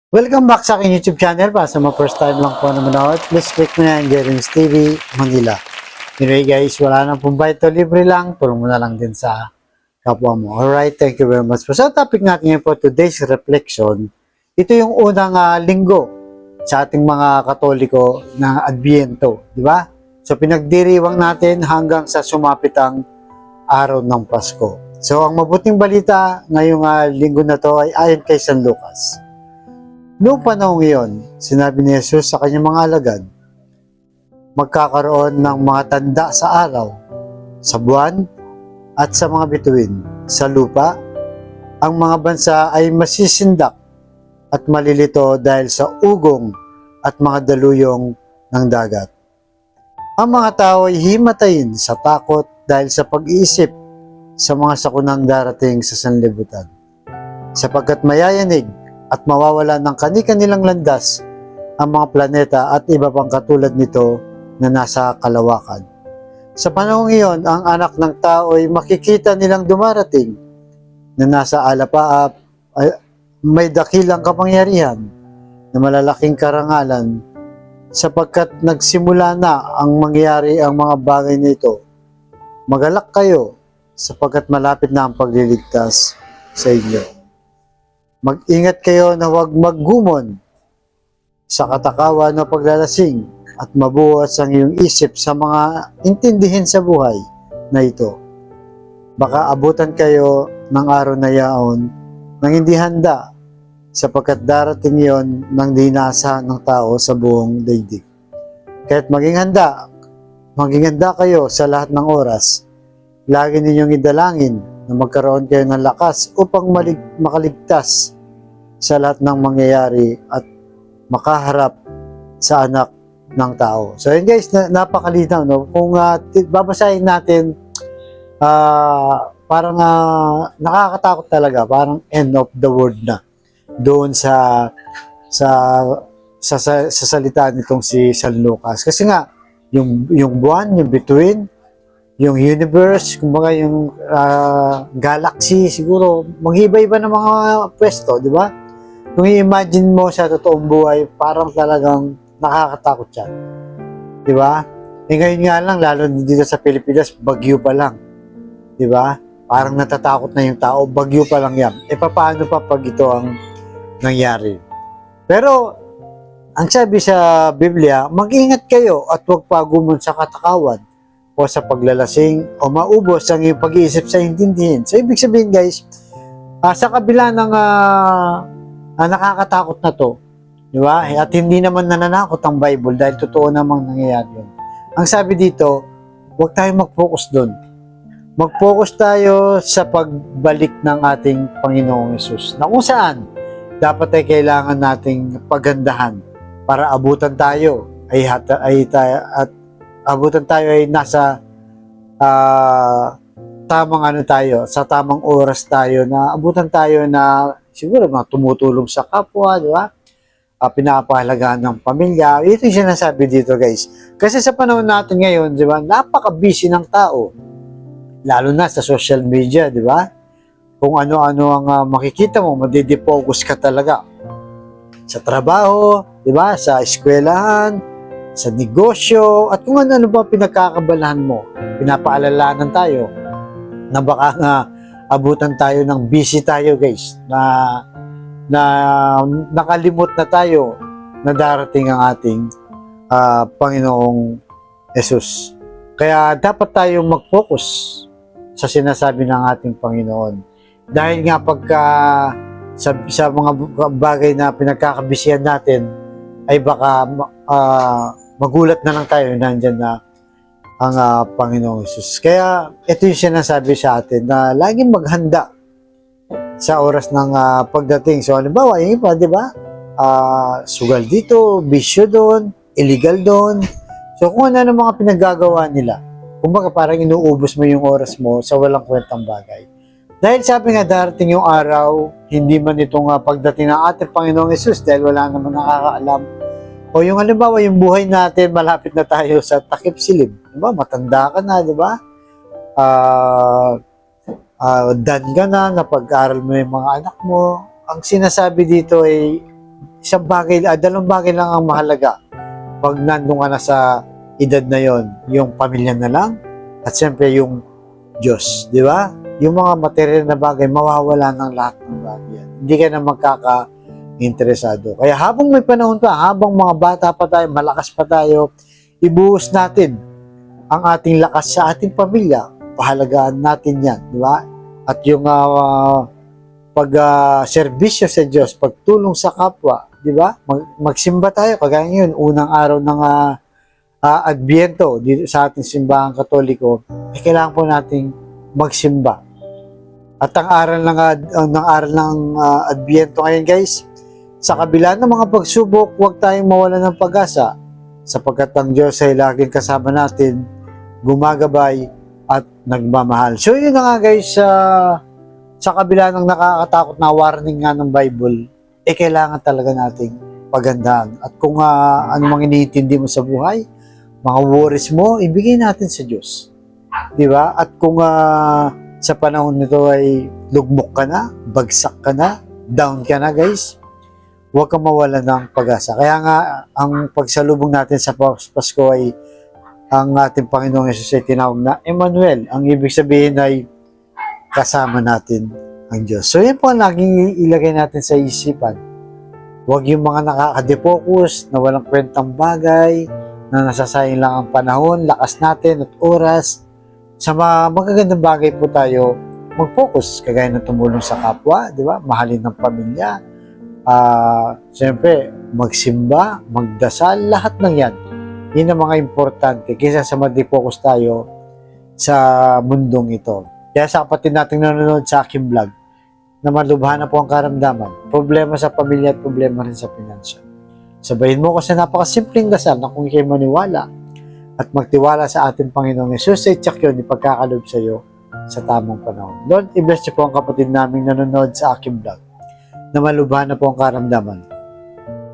Welcome back sa aking YouTube channel. Para sa mga first time lang po na manood, please click mo na yung Jeremy's TV Manila. Anyway guys, wala nang pong bayad, libre lang. Tulong mo na lang din sa kapwa mo. Alright, thank you very much po. Sa topic natin ngayon po, today's reflection, ito yung unang linggo sa ating mga Katoliko na Adviento. Di ba? So pinagdiriwang natin hanggang sa sumapit ang araw ng Pasko. So ang mabuting balita ngayong linggo na to ay ayon kay San Lucas. Noong panahon iyon, sinabi ni Jesus sa kanyang mga alagad, magkakaroon ng mga tanda sa araw, sa buwan, at sa mga bituin. Sa lupa, ang mga bansa ay masisindak at malilito dahil sa ugong at mga daluyong ng dagat. Ang mga tao ay himatayin sa takot dahil sa pag-iisip sa mga sakunang darating sa sanlibutan. Sapagkat mayayanig at mawawala ng kani-kanilang landas ang mga planeta at iba pang katulad nito na nasa kalawakan. Sa panahong iyon, ang anak ng tao ay makikita nilang dumarating na nasa alapaap ay may dakilang kapangyarihan na malalaking karangalan sapagkat nagsimula na ang mangyari ang mga bagay nito. Magalak kayo sapagkat malapit na ang pagliligtas sa inyo. Mag-ingat kayo na huwag maggumon sa katakawan o paglalasing at mabuwas ang iyong isip sa mga intindihin sa buhay na ito. Baka abutan kayo ng araw na yaon nang hindi handa sapagkat darating yon ng dinasa ng tao sa buong daigdig. Kaya't maging handa kayo sa lahat ng oras. Lagi ninyong idalangin na magkaroon kayo ng lakas upang makaligtas sa lahat ng mangyayari at makaharap sa anak ng tao. So yun guys, napakalinaw, no? Kung babasahin natin, parang nakakatakot talaga, parang end of the world na doon sa salita nitong si San Lucas. Kasi nga, yung buwan, yung bituin, yung universe, kumbaga yung galaxy, siguro mag-iba-iba ng mga pwesto, di ba? Kung i-imagine mo sa totoong buhay, parang talagang nakakatakot yan. Di ba? Ngayon nga lang, lalo dito sa Pilipinas, bagyo pa lang. Di ba? Parang natatakot na yung tao, bagyo pa lang yan. Paano pa pag ito ang nangyari? Pero, ang sabi sa Biblia, mag-ingat kayo at huwag pagumon sa katakawan o sa paglalasing o maubos ang iyong pag-iisip sa intindihin. So, ibig sabihin guys, sa kabila ng nakakatakot na to, di ba? At hindi naman nananakot ang Bible dahil totoo namang nangyayari yun. Ang sabi dito, huwag tayong mag-focus doon. Mag-focus tayo sa pagbalik ng ating Panginoong Hesus na kung saan dapat ay kailangan nating pagandahan para abutan tayo abutan tayo ay nasa tamang sa tamang oras tayo na abutan tayo na siguro tumutulong sa kapwa, di ba? Pinapahalagahan ng pamilya. Ito yung sinasabi dito guys. Kasi sa panahon natin ngayon, di ba, napaka-busy ng tao. Lalo na sa social media, di ba? Kung ano-ano ang makikita mo, madidefocus ka talaga. Sa trabaho, di ba? Sa eskwelahan, sa negosyo, at kung ano ba pinagkakabalahan mo. Pinapaalalanan tayo na baka nga abutan tayo ng busy tayo guys, na nakalimot na tayo na darating ang ating Panginoong Hesus. Kaya dapat tayong mag-focus sa sinasabi ng ating Panginoon. Dahil nga pagka sa mga bagay na pinagkakabisihan natin, ay baka magulat na lang tayo nandyan na ang Panginoong Hesus. Kaya ito yung sinasabi sa atin na laging maghanda sa oras ng pagdating. So halimbawa, yung iba, di ba? Sugal dito, bisyo doon, illegal doon. So kung ano mga pinaggagawa nila, kumbaga parang inuubos mo yung oras mo sa walang kwentang bagay. Dahil sabi nga darating yung araw, hindi man itong pagdating ng ating Panginoong Hesus dahil wala naman nakakaalam. O yung halimbawa, yung buhay natin, malapit na tayo sa takip silim. Diba? Matanda ka na, di ba? Done ka na, napag-aral mo yung mga anak mo. Ang sinasabi dito ay isang bagay, dalawang bagay lang ang mahalaga pag nandun ka na sa edad na yon, yung pamilya na lang at siyempre yung Diyos, di ba? Yung mga material na bagay, mawawala ng lahat ng bagay yan. Hindi ka na magkaka-interesado. Kaya habang may panahon pa, habang mga bata pa tayo, malakas pa tayo, ibuhos natin ang ating lakas sa ating pamilya. Pahalagaan natin yan, di ba? At yung pag-serbisyo sa Diyos, pagtulong sa kapwa, di ba? Magsimba tayo, kagaya ngayon, unang araw ng Adbyento dito sa ating simbahang Katoliko, kailangan po nating magsimba. At ang aral ng Adbyento ngayon, guys, sa kabila ng mga pagsubok, huwag tayong mawalan ng pag-asa sapagkat ang Diyos ay laging kasama natin, gumagabay at nagmamahal. So yun na nga, guys, sa kabila ng nakakatakot na warning nga ng Bible, kailangan talaga nating pagandaan. At kung ano mang iniintindi mo sa buhay, mga worries mo, ibigay natin sa Diyos. Di ba? At kung sa panahon nito ay lugmok ka na, bagsak ka na, down ka na, guys, huwag kang mawala ng pag-asa. Kaya nga, ang pagsalubong natin sa Pasko ay ang ating Panginoong Yesus ay tinawag na Emmanuel. Ang ibig sabihin ay kasama natin ang Diyos. So, yan po ang laging ilagay natin sa isipan. Huwag yung mga nakaka-defocus, na walang kwentang bagay, na nasasayang lang ang panahon, lakas natin at oras. Sa mga magagandang bagay po tayo mag-focus, kagaya ng tumulong sa kapwa, di ba? Mahalin ng pamilya. Siyempre, magsimba, magdasal, lahat ng yan. Yan ang mga importante kaysa sa mag-focus tayo sa mundong ito. Kaya sa kapatid nating nanonood sa aking vlog, na malubhan na po ang karamdaman, problema sa pamilya at problema rin sa finansya. Sabayin mo ko sa napakasimpleng dasal na kung ikay maniwala at magtiwala sa ating Panginoong Yesus ay tsak yun ipagkakalob sa iyo sa tamang panahon. Lord, i-bless niyo po ang kapatid naming nanonood sa aking vlog na malubhan na po ang karamdaman.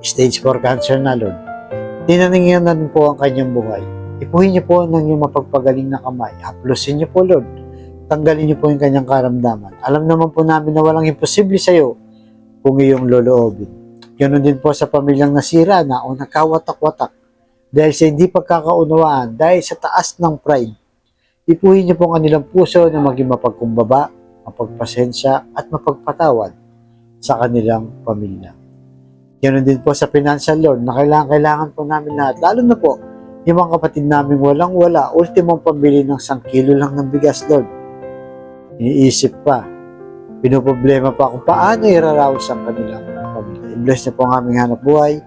Stage 4 cancer na, Lord. Tinaningyan na po ang kanyang buhay. Ipuhin niyo po ng iyong mapagpagaling na kamay. Haplusin niyo po, Lord. Tanggalin niyo po yung kanyang karamdaman. Alam naman po namin na walang imposible sa iyo kung iyong loloobin. Ganon din po sa pamilyang nasira na o nakawatak-watak dahil sa hindi pagkakaunawaan, dahil sa taas ng pride. Ipuhin niyo po ang kanilang puso na maging mapagkumbaba, mapagpasensya at mapagpatawad sa kanilang pamilya. Ganon din po sa financial, Lord, na kailangan po namin lahat. Lalo na po, yung mga kapatid namin walang-wala, ultimong pambili ng 1 kilo lang ng bigas, Lord. Iniisip pa, pinoproblema pa kung paano iraraos ang kanilang pamilya. I-bless niyo po ang aming hanap buhay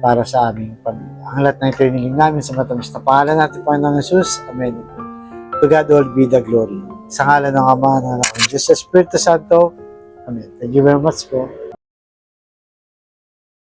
para sa aming pamilya. Ang lahat ng ito iniling namin sa matamis na pangalan natin, Panginoong Jesus. Amen. To God all be the glory. Sa ngalan ng Ama, ng Anak, ng Diyos, sa Espiritu Santo. Amen. Thank you very much po.